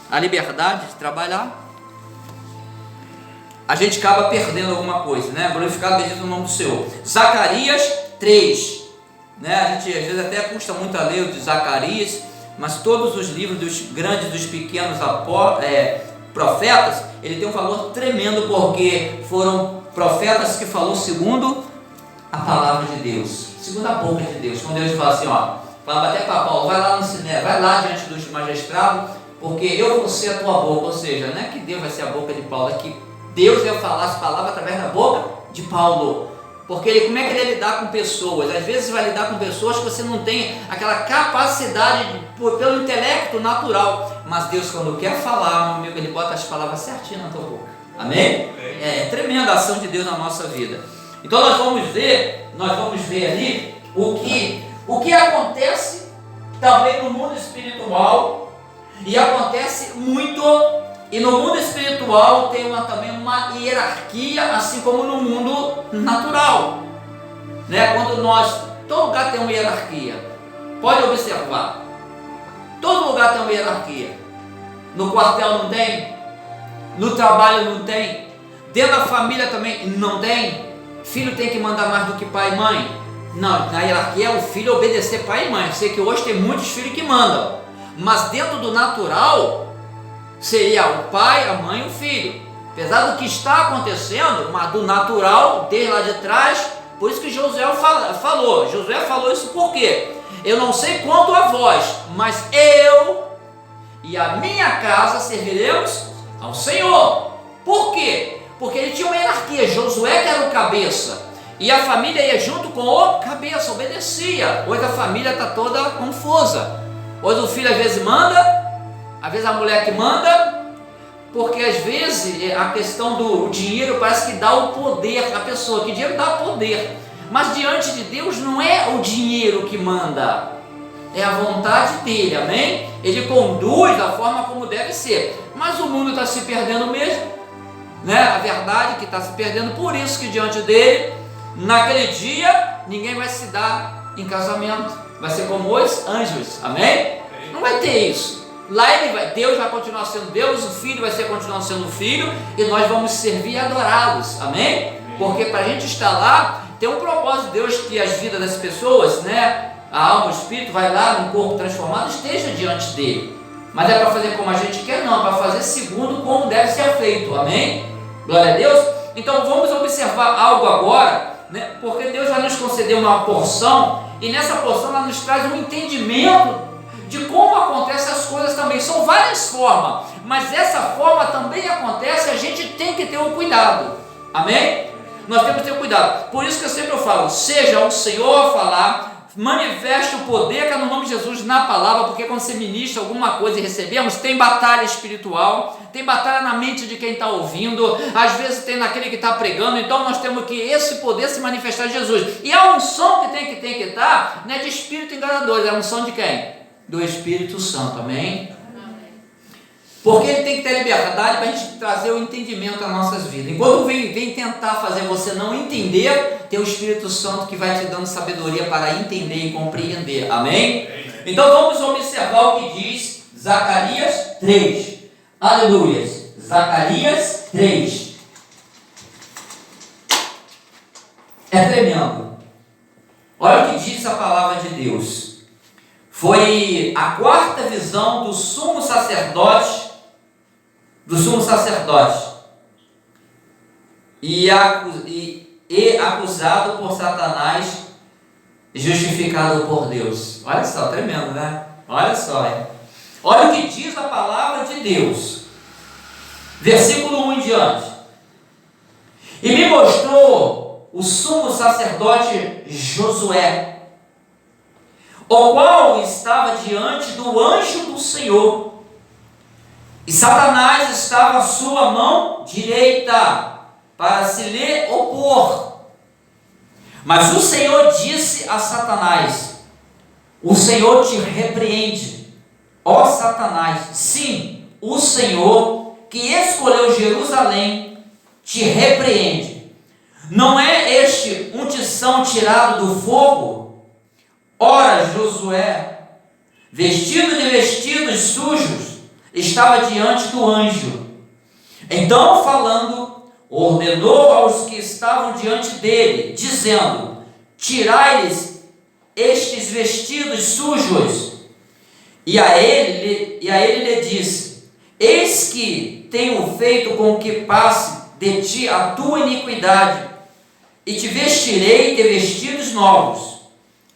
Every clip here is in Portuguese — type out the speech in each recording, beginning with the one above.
a liberdade de trabalhar, a gente acaba perdendo alguma coisa, né? Glorificado seja o nome do Senhor. Zacarias 3, né? A gente às vezes até custa muito a ler o de Zacarias, mas todos os livros dos grandes, dos pequenos profetas, ele tem um valor tremendo, porque foram profetas que falou segundo a palavra de Deus, segundo a boca de Deus. Quando Deus fala assim, falava até para Paulo, vai lá no cinema, vai lá diante dos magistrados, porque eu vou ser a tua boca. Ou seja, não é que Deus vai ser a boca de Paulo, é que Deus ia falar as palavras através da boca de Paulo. Porque como é que ele ia lidar com pessoas? Às vezes vai lidar com pessoas que você não tem aquela capacidade pelo intelecto natural. Mas Deus, quando quer falar, meu amigo, ele bota as palavras certinho na tua boca. Amém? É tremenda a ação de Deus na nossa vida. Então nós vamos ver ali o que acontece também no mundo espiritual, e acontece muito. E no mundo espiritual tem também uma hierarquia, assim como no mundo natural, né? Todo lugar tem uma hierarquia. Pode observar, todo lugar tem uma hierarquia. No quartel não tem, no trabalho não tem, dentro da família também não tem. Filho tem que mandar mais do que pai e mãe. Não, na hierarquia é o filho obedecer pai e mãe. Eu sei que hoje tem muitos filhos que mandam, mas dentro do natural seria o pai, a mãe e o filho. Apesar do que está acontecendo, mas do natural, desde lá de trás, por isso que Josué falou. Josué falou isso porque eu não sei quanto a vós, mas eu e a minha casa serviremos ao Senhor. Por quê? Porque ele tinha uma hierarquia. Josué que era o cabeça, e a família ia junto com o cabeça, obedecia. Hoje a família está toda confusa. Hoje o filho às vezes manda, às vezes a mulher que manda, porque às vezes a questão do dinheiro parece que dá o poder à pessoa, que dinheiro dá poder, mas diante de Deus não é o dinheiro que manda, é a vontade dele, amém? Ele conduz da forma como deve ser, mas o mundo está se perdendo mesmo, né? A verdade é que está se perdendo, por isso que diante dele, naquele dia, ninguém vai se dar em casamento, vai ser como os anjos, amém? Não vai ter isso. Lá Deus vai continuar sendo Deus, o Filho vai continuar sendo o Filho, e nós vamos servir e adorá-los, amém? Porque para a gente estar lá, tem um propósito de Deus, que as vidas das pessoas, né, a alma, o espírito, vai lá num corpo transformado, esteja diante dele. Mas é para fazer como a gente quer? Não, é para fazer segundo como deve ser feito, amém? Glória a Deus. Então vamos observar algo agora, né, porque Deus vai nos conceder uma porção, e nessa porção ela nos traz um entendimento de como acontecem as coisas também. São várias formas, mas essa forma também acontece, a gente tem que ter um cuidado, amém? Nós temos que ter cuidado, por isso que eu sempre falo, seja o Senhor a falar, manifeste o poder que é no nome de Jesus na palavra, porque quando você ministra alguma coisa e recebemos, tem batalha espiritual, tem batalha na mente de quem está ouvindo, às vezes tem naquele que está pregando, então nós temos que esse poder se manifestar em Jesus, e a unção que tem que estar, não é de espírito enganador, é a unção de quem? Do Espírito Santo, amém? Porque ele tem que ter liberdade para a gente trazer o entendimento às nossas vidas. Enquanto vem tentar fazer você não entender, tem o Espírito Santo que vai te dando sabedoria para entender e compreender, amém? Então vamos observar o que diz Zacarias 3, aleluia, Zacarias 3, é tremendo. Olha o que diz a palavra de Deus. Foi a quarta visão do sumo sacerdote, e acusado por Satanás, justificado por Deus. Olha só, tremendo, né? Olha só, hein? Olha o que diz a palavra de Deus, versículo 1 em diante. E me mostrou o sumo sacerdote Josué, o qual estava diante do anjo do Senhor, e Satanás estava à sua mão direita, para se lhe opor. Mas o Senhor disse a Satanás: o Senhor te repreende, ó Satanás. Sim, o Senhor que escolheu Jerusalém te repreende. Não é este um tição tirado do fogo? Ora, Josué, vestido de vestidos sujos, estava diante do anjo. Então, falando, ordenou aos que estavam diante dele, dizendo: tirai-lhes estes vestidos sujos. E a ele lhe disse: eis que tenho feito com que passe de ti a tua iniquidade, e te vestirei de vestidos novos.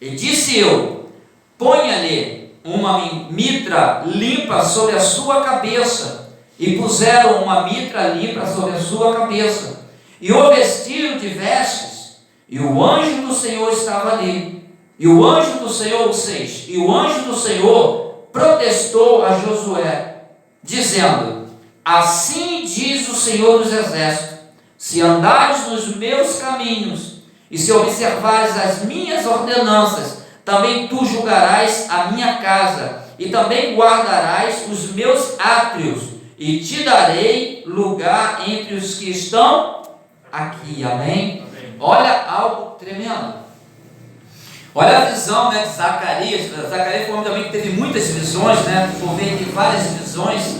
E disse eu: ponha-lhe uma mitra limpa sobre a sua cabeça. E puseram uma mitra limpa sobre a sua cabeça, e o vestiram de vestes. E o anjo do Senhor estava ali. E o anjo do Senhor, 6, e o anjo do Senhor protestou a Josué, dizendo: assim diz o Senhor dos Exércitos: se andares nos meus caminhos, e se observares as minhas ordenanças, também tu julgarás a minha casa, e também guardarás os meus átrios, e te darei lugar entre os que estão aqui. Amém? Olha algo tremendo. Olha a visão, né, de Zacarias. Zacarias foi um homem também que teve muitas visões, né? Por ver, tem várias visões,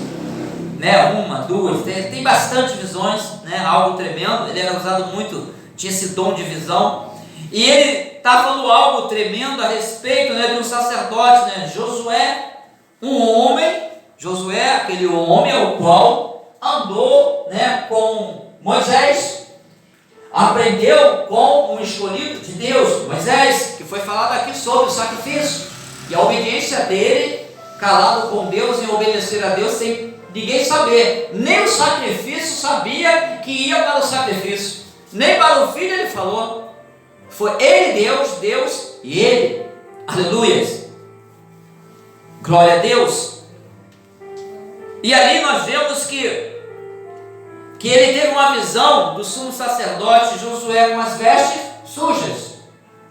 né? Uma, duas, tem bastante visões, né? Algo tremendo. Ele era usado muito, tinha esse dom de visão. E ele está falando algo tremendo a respeito, né, de um sacerdote, né? Josué, um homem. Josué, aquele homem ao qual andou, né, com Moisés, aprendeu com um escolhido de Deus, Moisés, que foi falado aqui sobre o sacrifício, e a obediência dele, calado com Deus, em obedecer a Deus sem ninguém saber. Nem o sacrifício sabia que ia para o sacrifício, nem para o filho ele falou. Foi ele Deus e ele. Aleluias, glória a Deus. E ali nós vemos que ele teve uma visão do sumo sacerdote Josué com as vestes sujas.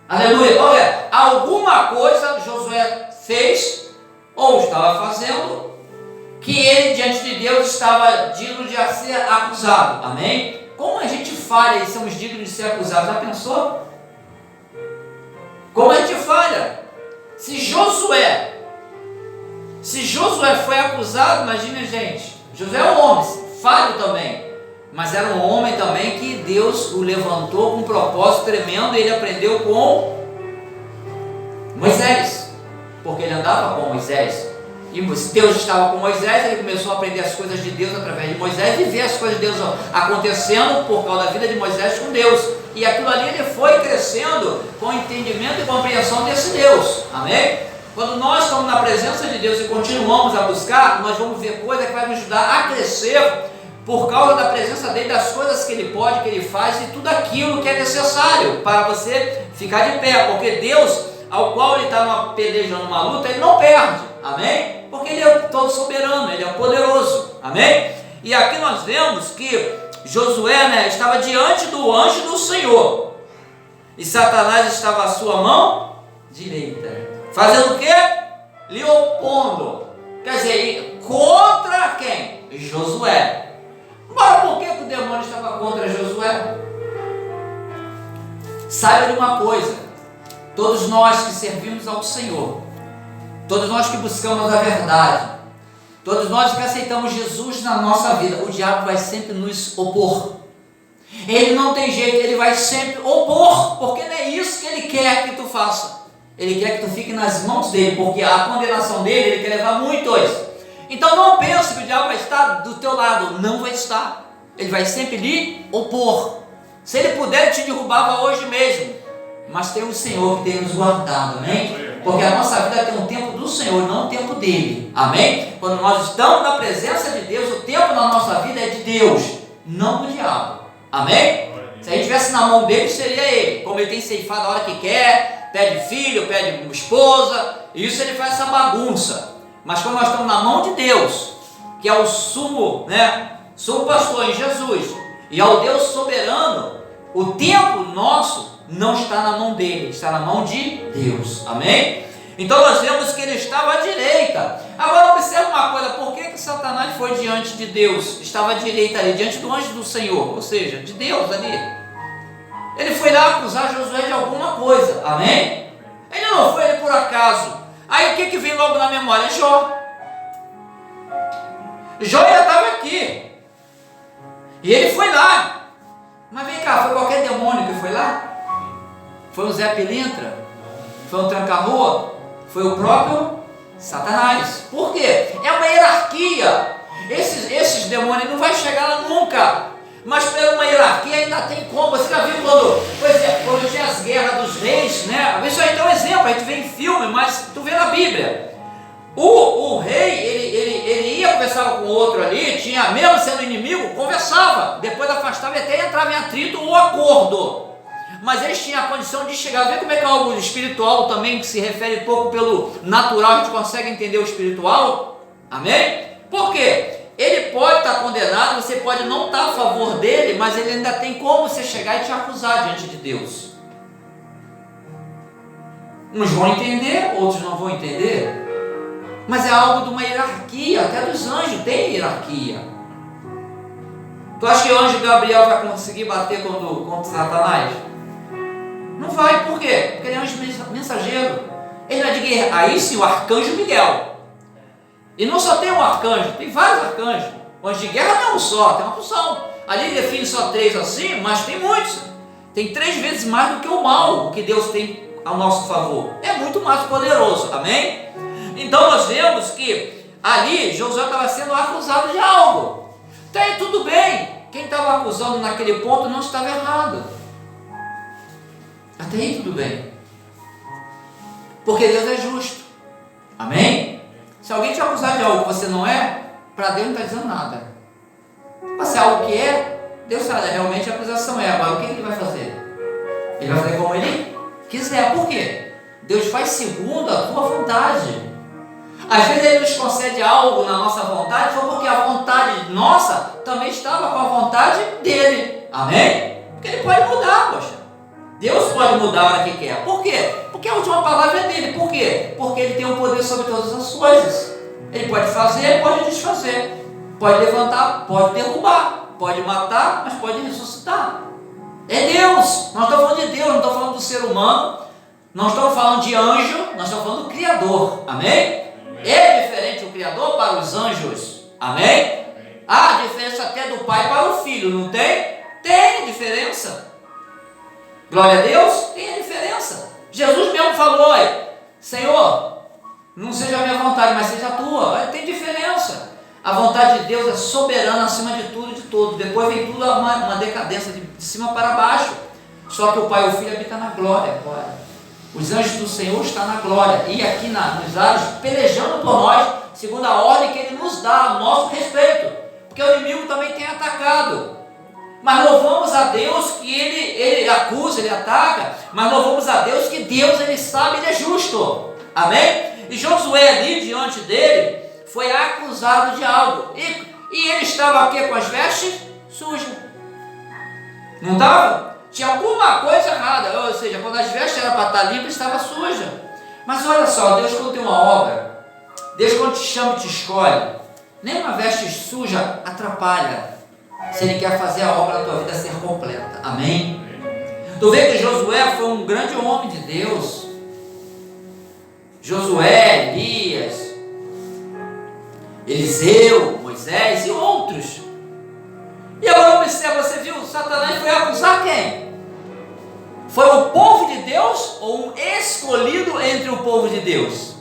Aleluia. Olha, alguma coisa Josué fez ou estava fazendo que ele diante de Deus estava digno de ser acusado. Amém? Como a gente falha e somos dignos de ser acusados? Já pensou? Como a gente falha? Se Josué foi acusado, imagine, gente, Josué é um homem, falho também, mas era um homem também que Deus o levantou com um propósito tremendo, e ele aprendeu com Moisés, porque ele andava com Moisés, e Deus estava com Moisés, ele começou a aprender as coisas de Deus através de Moisés, e ver as coisas de Deus acontecendo por causa da vida de Moisés com Deus, e aquilo ali ele foi crescendo com entendimento e compreensão desse Deus. Amém? Quando nós estamos na presença de Deus e continuamos a buscar, nós vamos ver coisa que vai nos ajudar a crescer por causa da presença dele, das coisas que ele pode, que ele faz, e tudo aquilo que é necessário para você ficar de pé, porque Deus, ao qual ele está pelejando uma luta, ele não perde. Amém? Porque ele é todo soberano, ele é poderoso. Amém? E aqui nós vemos que Josué, né, estava diante do anjo do Senhor, e Satanás estava à sua mão direita. Fazendo o quê? Lhe opondo. Quer dizer, contra quem? Josué. Agora, por que o demônio estava contra Josué? Saiba de uma coisa: todos nós que servimos ao Senhor, todos nós que buscamos a verdade, todos nós que aceitamos Jesus na nossa vida, o diabo vai sempre nos opor. Ele não tem jeito, ele vai sempre opor, porque não é isso que ele quer que tu faça. Ele quer que tu fique nas mãos dele, porque a condenação dele, ele quer levar muitos. Então não pense que o diabo vai estar do teu lado, não vai estar. Ele vai sempre lhe opor. Se ele puder, ele te derrubava hoje mesmo. Mas tem o Senhor que tem nos guardado, amém? Porque a nossa vida tem um tempo do Senhor, não um tempo dele, amém? Quando nós estamos na presença de Deus, o tempo da nossa vida é de Deus, não do diabo, amém? Se a gente estivesse na mão dele, seria ele. Como ele tem ceifado a hora que quer, pede filho, pede esposa, isso ele faz essa bagunça. Mas quando nós estamos na mão de Deus, que é o sumo, né, sumo pastor em Jesus, e ao Deus soberano, o tempo nosso não está na mão dele, está na mão de Deus, amém? Então nós vemos que ele estava à direita. Agora observe uma coisa: por que Satanás foi diante de Deus? Estava à direita ali, diante do anjo do Senhor, ou seja, de Deus ali. Ele foi lá acusar Josué de alguma coisa, amém? Ele não foi ele por acaso. Aí o que vem logo na memória? Jó. Jó já estava aqui. E ele foi lá. Mas vem cá, foi qualquer demônio que foi lá? Foi o Zé Pilintra? Foi o Tranca-Rua? Foi o próprio Satanás. Por quê? É uma hierarquia. Esses demônios não vai chegar lá nunca. Mas pela uma hierarquia ainda tem como. Você já viu quando, por exemplo, quando tinha as guerras dos reis, né? Isso aí tem um exemplo, a gente vê em filme, mas tu vê na Bíblia. O rei, ele ia, conversava com o outro ali, tinha, mesmo sendo inimigo, conversava, depois afastava e até entrava em atrito ou acordo. Mas eles tinham a condição de chegar, ver como é que é algo espiritual também, que se refere pouco pelo natural, a gente consegue entender o espiritual, amém? Por quê? Ele pode estar condenado, você pode não estar a favor dele, mas ele ainda tem como você chegar e te acusar diante de Deus. Uns vão entender, outros não vão entender. Mas é algo de uma hierarquia, até dos anjos tem hierarquia. Tu acha que o anjo Gabriel vai conseguir bater contra Satanás? Não vai, por quê? Porque ele é um anjo mensageiro. Ele não é de guerra. Aí sim, o arcanjo Miguel. E não só tem um arcanjo, tem vários arcanjos. O anjo de guerra não é um só, tem uma porção. Ali ele define só 3 assim, mas tem muitos. Tem 3 vezes mais do que o mal, o que Deus tem ao nosso favor. É muito mais poderoso, amém? Então nós vemos que ali Josué estava sendo acusado de algo. Então aí tudo bem, quem estava acusando naquele ponto não estava errado. Até aí tudo bem. Porque Deus é justo. Amém? Se alguém te acusar de algo que você não é, para Deus não está dizendo nada. Mas se é algo que é, Deus sabe, realmente a acusação é. Agora o que ele vai fazer? Ele vai fazer como ele quiser. Por quê? Deus faz segundo a tua vontade. Às vezes ele nos concede algo na nossa vontade, foi porque a vontade nossa também estava com a vontade dele. Amém? Porque ele pode mudar, poxa. Deus pode mudar a hora que quer. Por quê? Porque a última palavra é dele. Por quê? Porque ele tem o poder sobre todas as coisas. Ele pode fazer, pode desfazer. Pode levantar, pode derrubar. Pode matar, mas pode ressuscitar. É Deus. Nós estamos falando de Deus, não estamos falando do ser humano. Não estamos falando de anjo, nós estamos falando do Criador. Amém? É diferente o Criador para os anjos. Amém? Há diferença até do pai para o filho, não tem? Tem diferença. Glória a Deus, tem a diferença. Jesus mesmo falou, olha, Senhor, não seja a minha vontade, mas seja a tua. Olha, tem diferença. A vontade de Deus é soberana acima de tudo e de todos. Depois vem tudo uma decadência de cima para baixo. Só que o pai e o filho habitam na glória agora. Os anjos do Senhor estão na glória e aqui nos ares pelejando por nós, segundo a ordem que Ele nos dá a nosso respeito, porque o inimigo também tem atacado. Mas louvamos a Deus que Ele acusa, Ele ataca, mas louvamos a Deus que Deus, Ele sabe, Ele é justo. Amém? E Josué ali diante dele foi acusado de algo e ele estava aqui com as vestes sujas. Não estava? Tinha alguma coisa errada, ou seja, quando as vestes eram para estar limpas, estava suja. Mas olha só, Deus quando tem uma obra, Deus quando te chama e te escolhe, nenhuma veste suja atrapalha, se Ele quer fazer a obra da tua vida ser completa. Amém? Tu vê que Josué foi um grande homem de Deus. Josué, Elias, Eliseu, Moisés e outros. E agora observa, você viu, Satanás foi acusar quem? Foi o povo de Deus ou um escolhido entre o povo de Deus?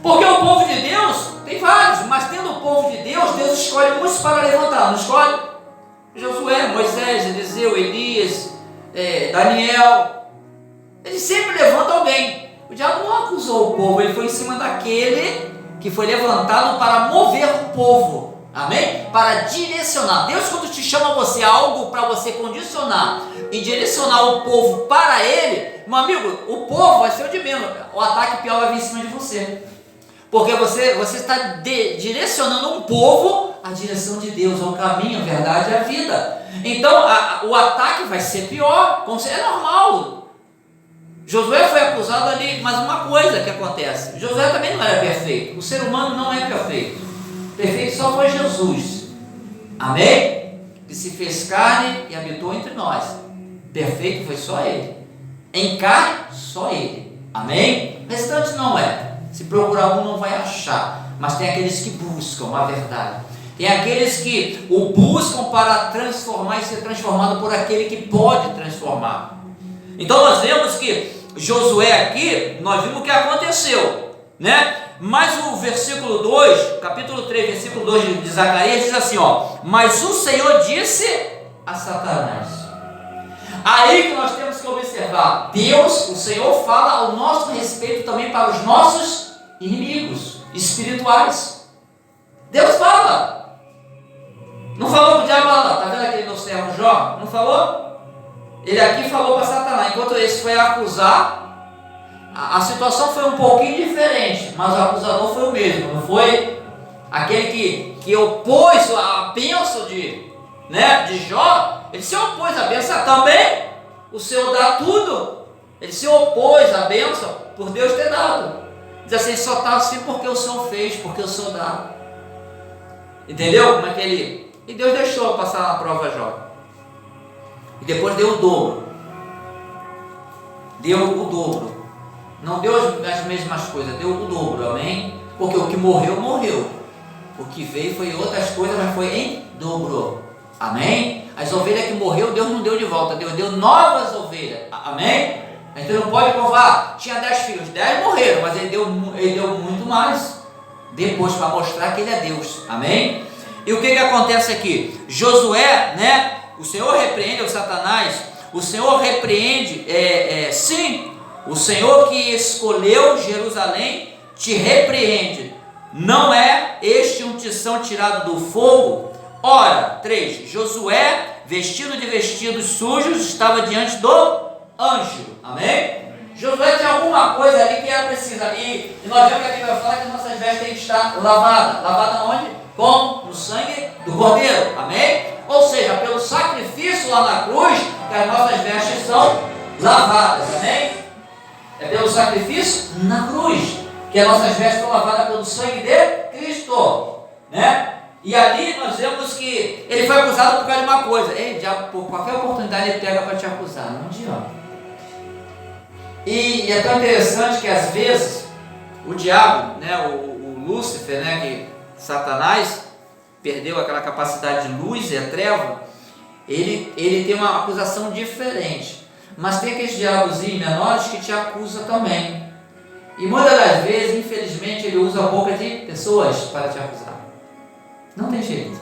Porque o povo de Deus tem vários, mas tendo o povo de Deus, Deus escolhe muitos para levantar, não escolhe? Josué, Moisés, Eliseu, Elias, Daniel, ele sempre levanta alguém. O diabo não acusou o povo, ele foi em cima daquele que foi levantado para mover o povo. Amém? Para direcionar. Deus quando te chama você a algo para você condicionar e direcionar o povo para Ele, meu amigo, o povo vai ser o de menos. O ataque pior vai vir em cima de você. Porque você está direcionando um povo à direção de Deus, ao caminho, a verdade e a vida. Então o ataque vai ser pior. É normal. Josué foi acusado ali, mas uma coisa que acontece, Josué também não era perfeito. O ser humano não é perfeito. Perfeito só foi Jesus. Amém? Que se fez carne e habitou entre nós. Perfeito foi só Ele. Em carne, só Ele. Amém? O restante não é. Se procurar um, não vai achar. mas tem aqueles que buscam a verdade. Tem aqueles que o buscam para transformar e ser transformado por aquele que pode transformar. Então nós vemos que Josué aqui, nós vimos o que aconteceu, né? Mas o versículo 2, capítulo 3, versículo 2 de Zacarias diz assim, mas o Senhor disse a Satanás. Aí que nós temos que observar, Deus, o Senhor fala ao nosso respeito também para os nossos inimigos espirituais. Deus fala. Não falou para o diabo lá, está vendo aquele meu servo Jó? Não falou? Ele aqui falou para Satanás, enquanto esse foi acusar. A situação foi um pouquinho diferente, mas o acusador foi o mesmo, não foi? Aquele que opôs a bênção de Jó, ele se opôs à bênção também. O Senhor dá tudo, ele se opôs à bênção por Deus ter dado. Diz assim, só está assim porque o Senhor fez, porque o Senhor dá. Entendeu como é que ele... E Deus deixou passar na prova Jó. E depois deu o dobro. Deu o dobro. Não deu as mesmas coisas, deu o dobro, amém? Porque o que morreu, morreu. O que veio foi outras coisas, mas foi em dobro, amém? As ovelhas que morreu, Deus não deu de volta, Deus deu novas ovelhas, amém? A gente não pode provar, tinha 10 filhos, 10 morreram, mas ele deu muito mais, depois para mostrar que ele é Deus, amém? E o que acontece aqui? Josué, né? O Senhor repreende o Satanás, o Senhor repreende, sim, o Senhor que escolheu Jerusalém te repreende. Não é este um tição tirado do fogo? Ora, 3. Josué, vestido de vestidos sujos, estava diante do anjo. Amém? Josué tinha alguma coisa ali que era precisa. E nós vemos que a Bíblia vai falar que nossas vestes têm que estar lavadas. Lavada onde? Como? No sangue do Cordeiro. Amém? Ou seja, pelo sacrifício lá na cruz, que as nossas vestes são lavadas. Amém? É pelo sacrifício na cruz que as nossas vestes são lavadas pelo sangue de Cristo, né? E ali nós vemos que ele foi acusado por causa de uma coisa. Ei, diabo, por qualquer oportunidade ele pega para te acusar, não adianta. E é tão interessante que às vezes o diabo, né, o Lúcifer, né, que Satanás perdeu aquela capacidade de luz e a treva, ele tem uma acusação diferente. Mas tem aqueles diabozinhos menores que te acusam também. E muitas das vezes, infelizmente, ele usa a boca de pessoas para te acusar. Não tem jeito.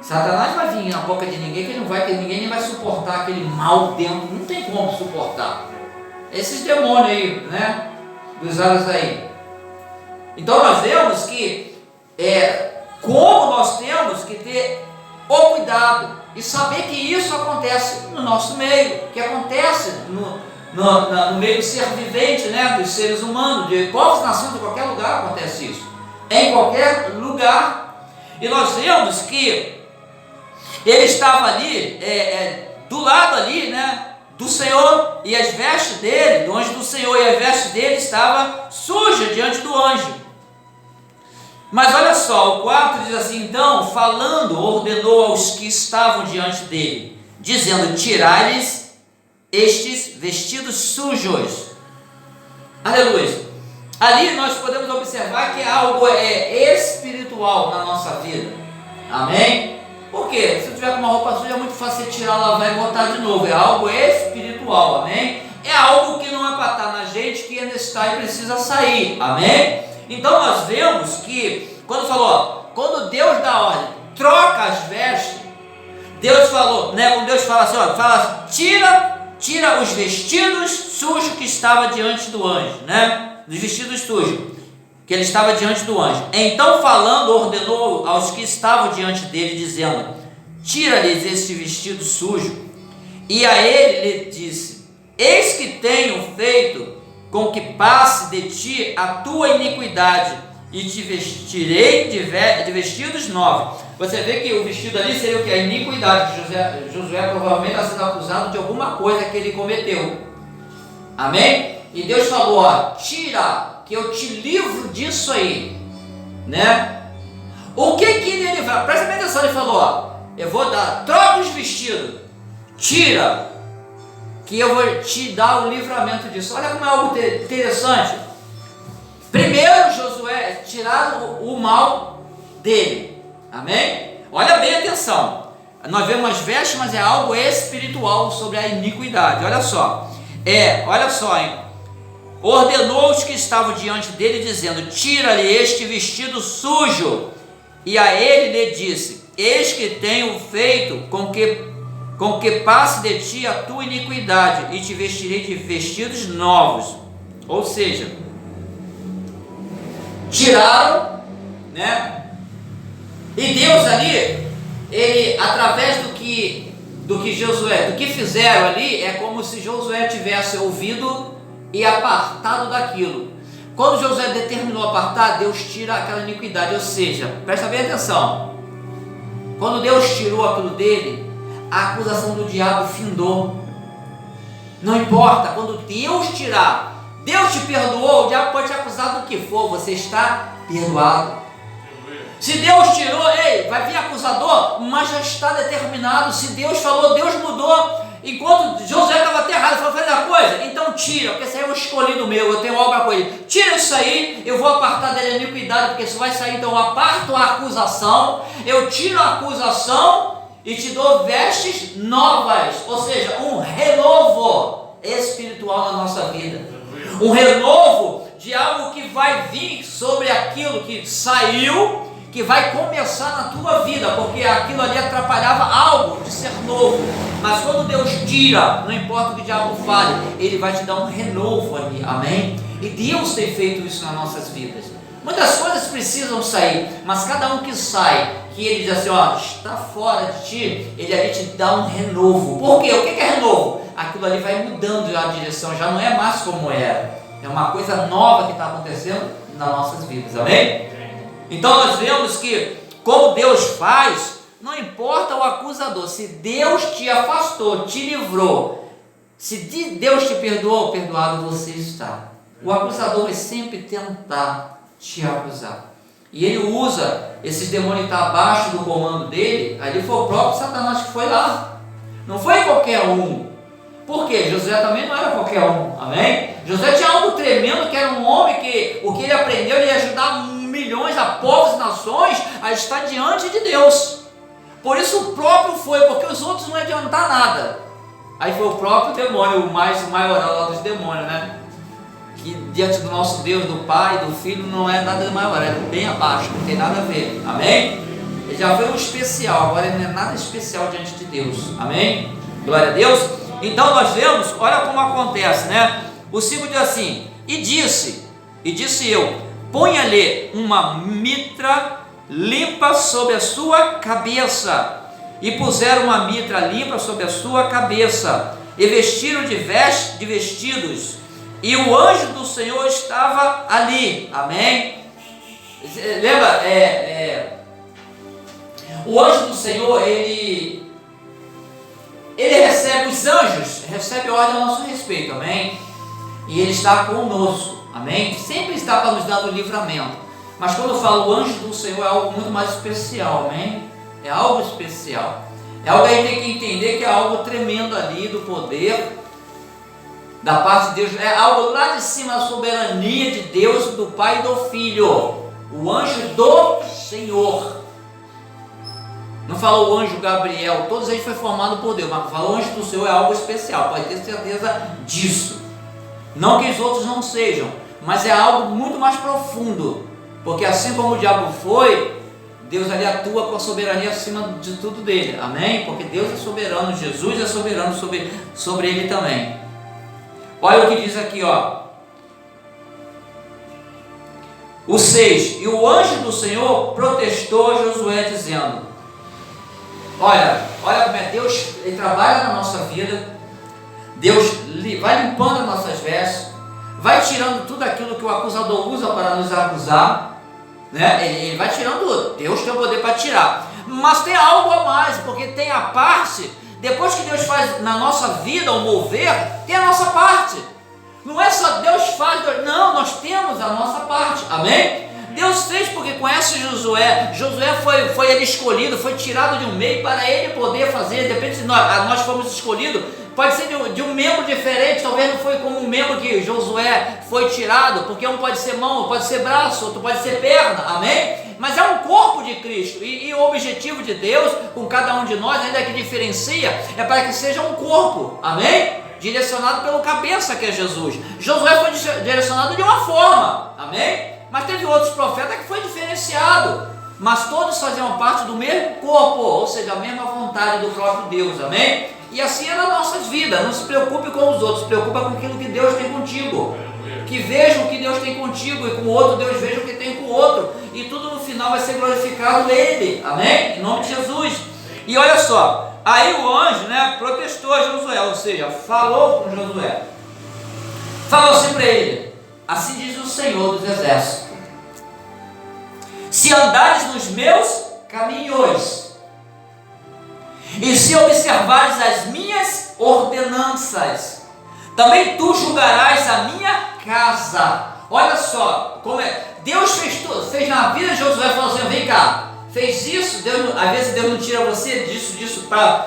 Satanás vai vir na boca de ninguém que ninguém nem vai suportar aquele mal dentro. Não tem como suportar. Esses demônios aí, né? Dos olhos aí. Então nós vemos que como nós temos que ter o cuidado e saber que isso acontece no nosso meio, que acontece no meio do ser vivente, né, dos seres humanos, de povos, nações, de qualquer lugar acontece isso, em qualquer lugar. E nós vemos que ele estava ali, do lado ali, né, do Senhor, e as vestes dele, do anjo do Senhor, e as vestes dele estavam sujas diante do anjo. Mas olha só, o 4 diz assim, então, falando, ordenou aos que estavam diante dele, dizendo, tirai-lhes estes vestidos sujos. Aleluia. Ali nós podemos observar que algo espiritual na nossa vida. Amém? Por quê? Se eu tiver com uma roupa suja é muito fácil você tirar, lavar e botar de novo. É algo espiritual, amém? É algo que não é para estar na gente, que ainda está e precisa sair, amém? Então nós vemos que, quando Deus dá ordem, troca as vestes, Deus falou, né? Quando Deus fala assim, tira os vestidos sujos que estava diante do anjo, né? Dos vestidos sujos, que ele estava diante do anjo. Então falando, ordenou aos que estavam diante dele, dizendo, tira-lhes esse vestido sujo. E a ele lhe disse, eis que tenho feito com que passe de ti a tua iniquidade, e te vestirei de vestidos novos. Você vê que o vestido ali seria o que? A iniquidade. Josué provavelmente está sendo acusado de alguma coisa que ele cometeu. Amém? E Deus falou, tira, que eu te livro disso aí, né? O que ele vai? Presta bem atenção, ele falou, eu vou dar, troca os vestidos, tira, que eu vou te dar o livramento disso. Olha como é algo interessante. Primeiro, Josué tiraram o mal dele, amém? Olha bem, atenção, nós vemos as vestes, mas é algo espiritual sobre a iniquidade. Olha só, hein? Ordenou os que estavam diante dele, dizendo: tira-lhe este vestido sujo. E a ele lhe disse: eis que tenho feito com que passe de ti a tua iniquidade, e te vestirei de vestidos novos. Ou seja, tiraram, né? E Deus ali, ele, através do que fizeram ali, é como se Josué tivesse ouvido e apartado daquilo. Quando Josué determinou apartar, Deus tira aquela iniquidade. Ou seja, presta bem atenção, quando Deus tirou aquilo dele, a acusação do diabo findou. Não importa, quando Deus tirar, Deus te perdoou, o diabo pode te acusar do que for, você está perdoado. Se Deus tirou, vai vir acusador, mas já está determinado. Se Deus falou, Deus mudou. Enquanto Josué estava aterrado, ele falou: faz a coisa, então tira, porque esse aí é o escolhido meu, eu tenho obra com ele. Tira isso aí, eu vou apartar dele a iniquidade, porque isso vai sair. Então eu aparto a acusação, eu tiro a acusação e te dou vestes novas. Ou seja, um renovo espiritual na nossa vida, um renovo de algo que vai vir sobre aquilo que saiu, que vai começar na tua vida, porque aquilo ali atrapalhava algo de ser novo. Mas quando Deus tira, não importa o que o diabo fale, ele vai te dar um renovo ali, amém? E Deus tem feito isso nas nossas vidas. Muitas coisas precisam sair, mas cada um que sai, que ele diz assim: está fora de ti, ele ali te dá um renovo. Por quê? O que é renovo? Aquilo ali vai mudando a direção, já não é mais como era, é uma coisa nova que está acontecendo nas nossas vidas, amém? Então nós vemos que, como Deus faz, não importa o acusador, se Deus te afastou, te livrou, se Deus te perdoou, perdoado você está. O acusador vai sempre tentar te acusar, e ele usa esses demônios que estão abaixo do comando dele. Ali foi o próprio Satanás que foi lá, não foi qualquer um. Por quê? Josué também não era qualquer um, amém? Josué tinha algo tremendo, que era um homem que o que ele aprendeu, ele ia ajudar milhões, a povos e nações a estar diante de Deus. Por isso o próprio foi, porque os outros não iam adiantar nada. Aí foi o próprio demônio, o maioral lá dos demônios, né? Que diante do nosso Deus, do Pai, do Filho, não é nada de maior, é bem abaixo, não tem nada a ver, amém? Ele já foi um especial, agora ele não é nada especial diante de Deus, amém? Glória a Deus. Então nós vemos, olha como acontece, né? O 5 diz assim: e disse eu, ponha-lhe uma mitra limpa sobre a sua cabeça. E puseram uma mitra limpa sobre a sua cabeça, e vestiram de vestidos, e o anjo do Senhor estava ali, amém? Lembra, o anjo do Senhor, ele recebe, os anjos recebem ordem a nosso respeito, amém? E ele está conosco, amém? Sempre está para nos dar o livramento. Mas quando eu falo o anjo do Senhor, é algo muito mais especial, amém? É algo especial, é algo que a gente tem que entender, que é algo tremendo ali do poder da parte de Deus, é algo lá de cima, a soberania de Deus, do Pai e do Filho, o anjo do Senhor. Não fala o anjo Gabriel, todos eles foram formados por Deus, mas fala o anjo do Senhor, é algo especial, pode ter certeza disso. Não que os outros não sejam, mas é algo muito mais profundo, porque assim como o diabo foi, Deus ali atua com a soberania acima de tudo dele, amém? Porque Deus é soberano, Jesus é soberano sobre ele também. Olha o que diz aqui, ó. O 6, e o anjo do Senhor protestou a Josué, dizendo: olha como é Deus, ele trabalha na nossa vida. Deus vai limpando as nossas vestes, vai tirando tudo aquilo que o acusador usa para nos acusar, né? Ele vai tirando tudo. Deus tem o poder para tirar, mas tem algo a mais, porque tem a parte, depois que Deus faz na nossa vida o mover, tem a nossa parte. Não é só Deus faz, não, nós temos a nossa parte, amém? Deus fez porque conhece Josué. Josué foi ele escolhido, foi tirado de um meio para ele poder fazer. Depende se nós fomos escolhidos pode ser de um membro diferente, talvez não foi como um membro que Josué foi tirado, porque um pode ser mão, pode ser braço, outro pode ser perna, amém? Mas é um corpo de Cristo, e o objetivo de Deus com cada um de nós, ainda que diferencia, é para que seja um corpo, amém? Direcionado pelo cabeça que é Jesus. Josué foi direcionado de uma forma, amém? Mas teve outros profetas que foi diferenciado, mas todos faziam parte do mesmo corpo, ou seja, a mesma vontade do próprio Deus, amém? E assim é nas nossas vidas. Não se preocupe com os outros, se preocupa com aquilo que Deus tem contigo, que veja o que Deus tem contigo, e com o outro Deus veja o que tem com o outro, e tudo no final vai ser glorificado Ele, amém? Em nome de Jesus. E olha só, aí o anjo, né, protestou a Josué, ou seja, falou com Josué, falou assim para ele: assim diz o Senhor dos Exércitos, se andares nos meus caminhos, e se observares as minhas ordenanças, também tu julgarás a minha casa. Olha só, como é, Deus fez na vida de Josué, falou assim: vem cá, fez isso, Deus, às vezes Deus não tira você disso,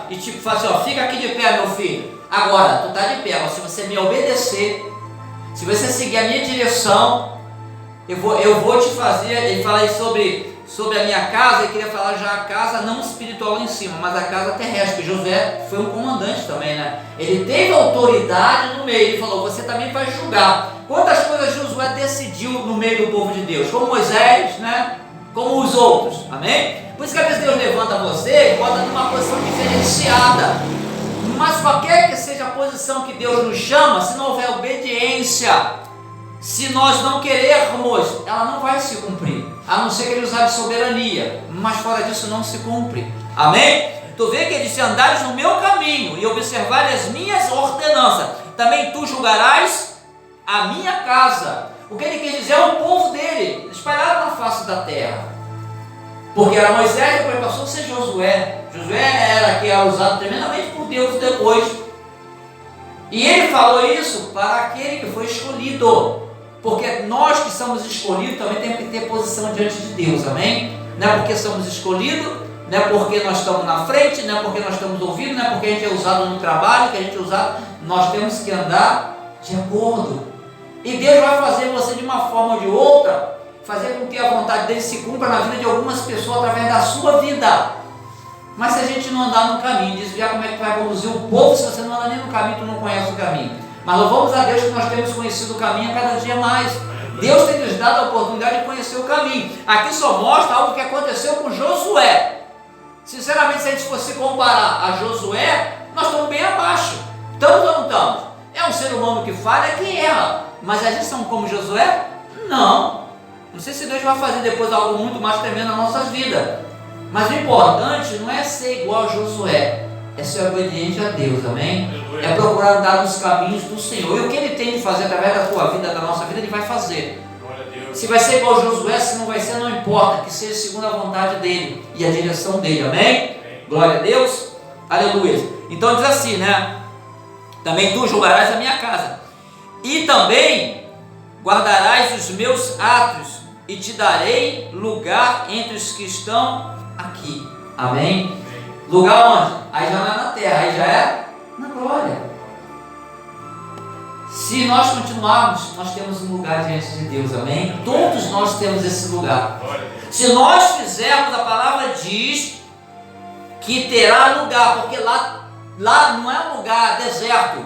e tipo fala assim, ó, fica aqui de pé, meu filho, agora, tu tá de pé, mas se você me obedecer, se você seguir a minha direção, eu vou te fazer. Ele fala aí sobre a minha casa. Ele queria falar já a casa não espiritual lá em cima, mas a casa terrestre. Josué foi um comandante também, né? Ele teve autoridade no meio. Ele falou: você também vai julgar. Quantas coisas Josué decidiu no meio do povo de Deus, como Moisés, né? Como os outros, amém? Por isso que às vezes Deus levanta você e bota numa posição diferenciada. Mas qualquer que seja a posição que Deus nos chama, se não houver obediência, se nós não querermos, ela não vai se cumprir, a não ser que Ele usar de soberania, mas fora disso não se cumpre, amém? Tu vê que ele disse: andares no meu caminho e observares as minhas ordenanças, também tu julgarás a minha casa. O que ele quer dizer é o povo dele, espalhado na face da terra, porque era Moisés, depois passou a ser Josué. Josué era que era usado tremendamente por Deus depois, e ele falou isso para aquele que foi escolhido, porque nós que somos escolhidos também temos que ter posição diante de Deus, amém? Não é porque somos escolhidos, não é porque nós estamos na frente, não é porque nós estamos ouvindo, não é porque a gente é usado no trabalho, que a gente é usado, nós temos que andar de acordo, e Deus vai fazer você de uma forma ou de outra, fazer com que a vontade dele se cumpra na vida de algumas pessoas através da sua vida. Mas se a gente não andar no caminho, desviar, como é que vai conduzir o povo se você não anda nem no caminho, tu não conhece o caminho? Mas louvamos a Deus que nós temos conhecido o caminho a cada dia mais. Deus tem nos dado a oportunidade de conhecer o caminho. Aqui só mostra algo que aconteceu com Josué. Sinceramente, se a gente fosse comparar a Josué, nós estamos bem abaixo. Estamos ou não estamos? É um ser humano que falha, que erra. Mas a gente somos como Josué? Não. Não sei se Deus vai fazer depois algo muito mais tremendo nas nossas vidas. Mas o importante não é ser igual a Josué, é ser obediente a Deus, amém? É procurar andar nos caminhos do Senhor. E o que Ele tem de fazer através da tua vida, da nossa vida, Ele vai fazer. Se vai ser igual a Josué, se não vai ser, não importa, que seja segundo a vontade dEle e a direção dEle, amém? Glória a Deus, aleluia. Então diz assim, né? Também tu julgarás a minha casa, e também guardarás os meus atos, e te darei lugar entre os que estão aqui, amém? Lugar onde? Aí já não é na terra, aí já é na glória. Se nós continuarmos, nós temos um lugar diante de Deus, amém? Todos nós temos esse lugar. Se nós fizermos, a palavra diz que terá lugar, porque lá não é um lugar deserto.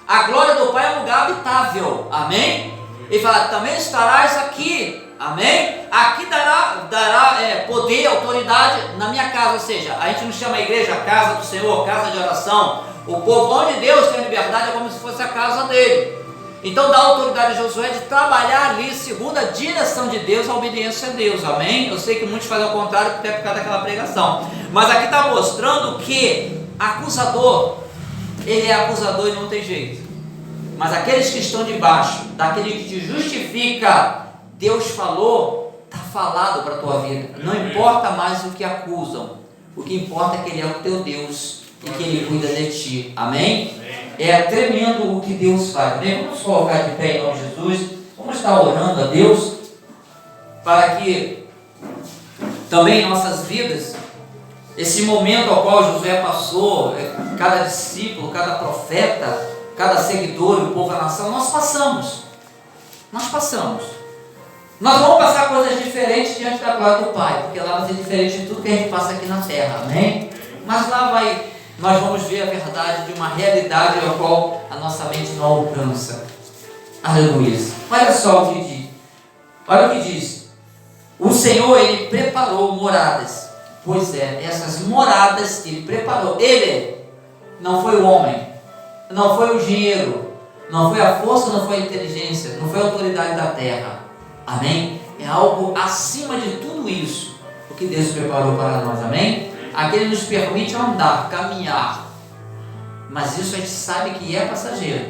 A glória do Pai é um lugar habitável, amém? Ele fala: também estarás aqui, amém? Aqui dará poder, autoridade na minha casa. Ou seja, a gente não chama a igreja casa do Senhor, casa de oração. O povo onde Deus tem liberdade é como se fosse a casa dele. Então dá autoridade a Josué de trabalhar ali segundo a direção de Deus, a obediência a Deus, amém? Eu sei que muitos fazem ao contrário, até por causa daquela pregação, mas aqui está mostrando que acusador, ele é acusador e não tem jeito. Mas aqueles que estão debaixo, daquele que te justifica, Deus falou, está falado para a tua vida. Não importa mais o que acusam, o que importa é que Ele é o teu Deus e que Ele cuida de ti, amém? É tremendo o que Deus faz, amém? Vamos colocar de pé em nome de Jesus, vamos estar orando a Deus, para que também em nossas vidas esse momento ao qual Josué passou, cada discípulo, cada profeta, cada seguidor, o povo, a nação, nós passamos. Nós vamos passar coisas diferentes diante da glória do Pai, porque lá vai ser diferente de tudo que a gente passa aqui na terra, amém? Mas lá nós vamos ver a verdade de uma realidade a qual a nossa mente não alcança. Aleluia. Olha só o que diz. Olha o que diz. O Senhor, Ele preparou moradas. Pois é, essas moradas que Ele preparou. Ele não foi o homem, não foi o dinheiro, não foi a força, não foi a inteligência, não foi a autoridade da terra. Amém? É algo acima de tudo isso, o que Deus preparou para nós. Amém? Aquele nos permite andar, caminhar. Mas isso a gente sabe que é passageiro.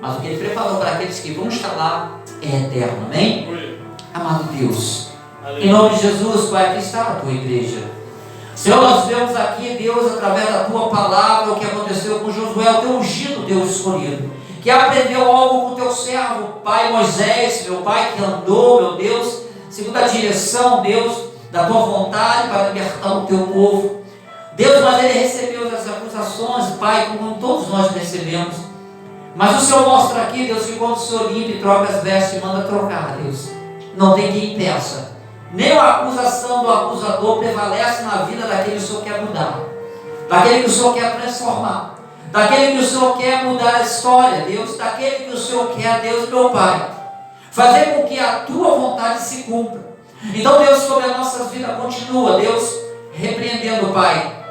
Mas o que Ele preparou para aqueles que vão estar lá é eterno. Amém? Amado Deus, em nome de Jesus, Pai, aqui está a Tua igreja. Senhor, nós vemos aqui, Deus, através da Tua palavra, o que aconteceu com Josué, o Teu ungido, Deus escolhido, que aprendeu algo com o Teu servo, Pai Moisés, meu Pai, que andou, meu Deus, segundo a direção, Deus, da Tua vontade para libertar o Teu povo. Deus, mas ele recebeu as acusações, Pai, como todos nós recebemos. Mas o Senhor mostra aqui, Deus, que quando o Senhor limpa e troca as vestes, manda trocar, Deus. Não tem quem impeça. Nem a acusação do acusador prevalece na vida daquele que o Senhor quer mudar, daquele que o Senhor quer transformar, daquele que o Senhor quer mudar a história, Deus, daquele que o Senhor quer, Deus, meu Pai, fazer com que a Tua vontade se cumpra. Então, Deus, sobre a nossa vida, continua, Deus, repreendendo, Pai,